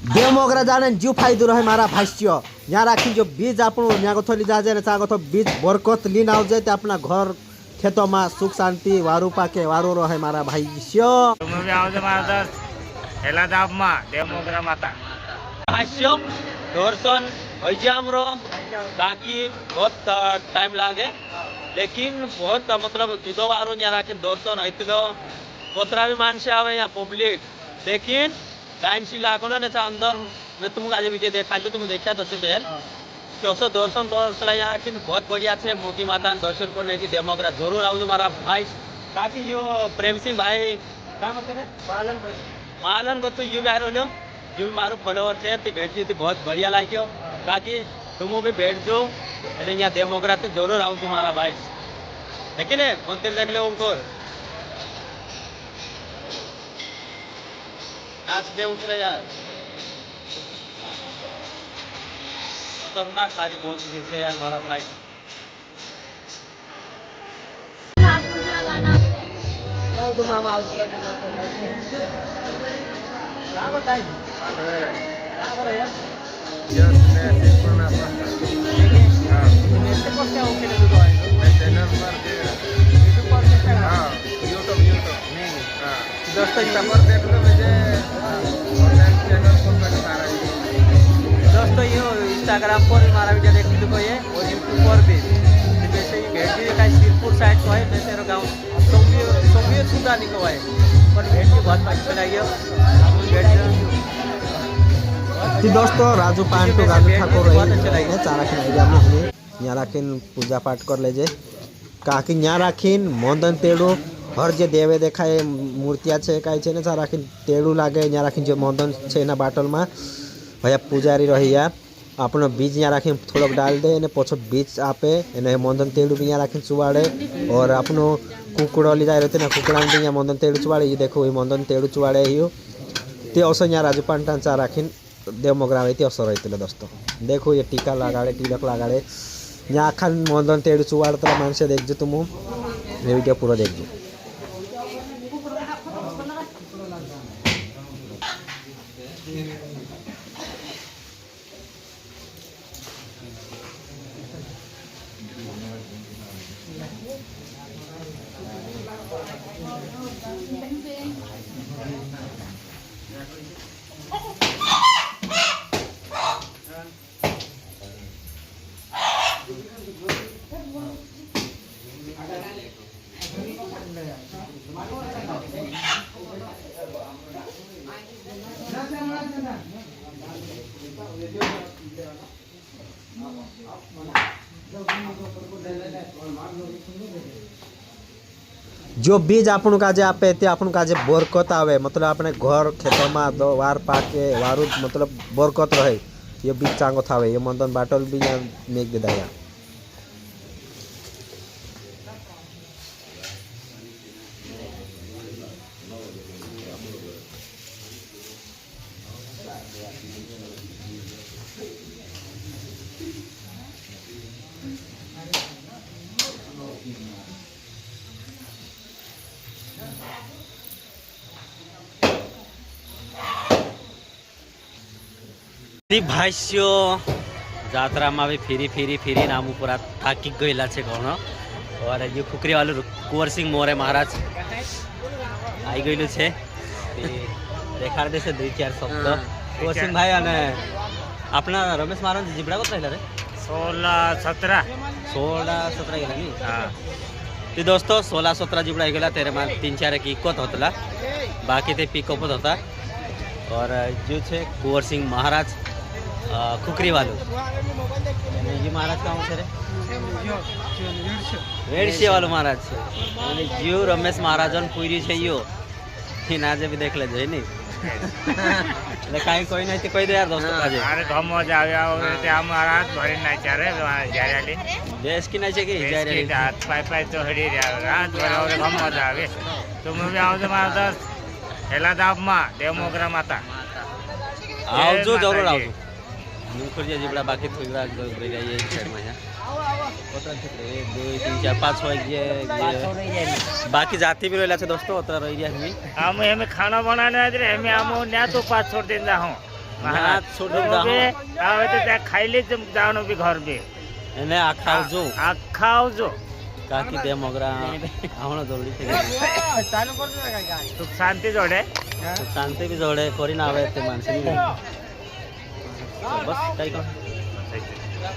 देवमोगरा जाने जो फायदो रहे मारा भाष्य यहाँ राखी जो बीज आप थोड़ी जाजे चाहो बीज बरकत लीन आ जाए अपना घर खेतों में सुख शांति वारू पाके वारू रहे मारा भाष्य दर्शन बाकी बहुत टाइम लागे लेकिन बहुत मतलब जुदो वारो यहाँ दर्शन होता कोतरा भी मानसे आवे यहाँ पब्लिक लेकिन टाइम से लागो ना अंदर मैं तुमको आज विजय देखा तुम देखा तो कसो दर्शन कर यहाँ बहुत बढ़िया से मोती माता दर्शन करने की देवमोगरा जरूर आओ मारा भाई ताकि यो प्रेम सिंह भाई मालन को तो यू भी लो जो भी मारो फॉलोवर थे तो भेट दी बहुत बढ़िया लाग्यो ताकि तुम भी भेट दो यहाँ देवमोगरा तो जरूर आओ तुम्हारा भाई लेकिन मंदिर देख लो उनको आज दे उतरे यार खतरनाक सारी बहुत चीजें यार हमारा भाई दोस्तों ये इंस्टाग्राम पर हमारा वीडियो देख लो ये और यूट्यूब पर भी जैसे ही भेटी का सिरपुर साइड को है मैं तेरा गाँव सोमियर सुधा निको है पर भेटी बहुत अच्छी लगी है दोस्तों राजू पान तो राजू ठाकुर रही चारा खिलाई हमने यहाँ राखीन पूजा पाठ कर लेजे काकी यहाँ राखीन मोदन तेड़ो हर जे देवे देखाय मूर्तिया है कई ने राखीन तेड़ू लागे यहाँ राखीन जो मोदन है एना बाटल में भैया पुजारी रही आपनो बीज यहाँ राखी थोड़क डाल दे ने पछो बीज आपे एने मोदन तेड़ू भी यहाँ राखी चुवाड़े और आपनो कुकड़ो ली जाए रहते ना कुकड़ा भी यहाँ मोदन तेड़ू चुवाड़े ये देखो ये मोदन तेड़ू चुवाड़े ही ते असो यहाँ राजू पान चा राखी देवमोगरा में असर रही दोस्तों देखो ये टीका लगाड़े तिलक लगाड़े यहाँ आखा मोदन तेड़ू चुवाड़ता मानसे देखो तुम ये वीडियो पूरा देखो जो बीज आपन काजे आपे ते आपन काजे बरकत आवे मतलब अपने घर खेतों में दो वार पाके वारू मतलब बरकत रहे ये बीज चांगो थावे ये मंदन बाटल भी यहाँ मेघ दे दाया भाष्य जात्रा में भी फिरी नाम पूरा थाकी गईला है कौन और ये खुकरी वाले कुंवर सिंह मोरे महाराज आई गई है देखा दे से 2-4 शब्द कुंवर सिंह भाई ने अपना रमेश महाराज जिबड़ा को रहा रे 16-17 गला नहीं तो दोस्तों 16-17 जिबड़ा गला तेरे में 3-4 की इक्वत होता बाकी ते पिकअप होता और जो है कुंवर सिंह महाराज खुकरी वालों ये महाराज कहाँ से वेड़से वालों महाराज से जियो रमेश महाराजन पूरी से यो आज भी देख ले नहीं कहीं कोई नहीं कोई दे यार दोस्तों अरे घम मजा आ महाराज भरी नहीं चाह रहे जारी देश की नहीं चाहिए जारी पाई तो हड़ी रात भर घम मजा आवे तुम भी आओ महाराज हेला दाब माँ देवमोगरा माता आओ जो जरूर आओ मुखर्जी जिबड़ा बाकी थोड़ा ये साइड में है 1 2 3 4 5 6 बाकी जाती भी रहा दोस्तों उतना रही हमें हम खाना बनाने हमें हम न्या तो 5 छोड़ देना हूँ મહારાજ છોડી હવે તો ત્યાં ખાઈ લે જવાનું બી ઘર બી એને આખા આવજો આખા આવજો કાકી દે મોગરા આવણો જલ્દી થઈ ગયું સુખ શાંતિ જોડે શાંતિ બી જોડે કરીને આવે તે માણસની બસ કઈ કોણ થઈ ગયું.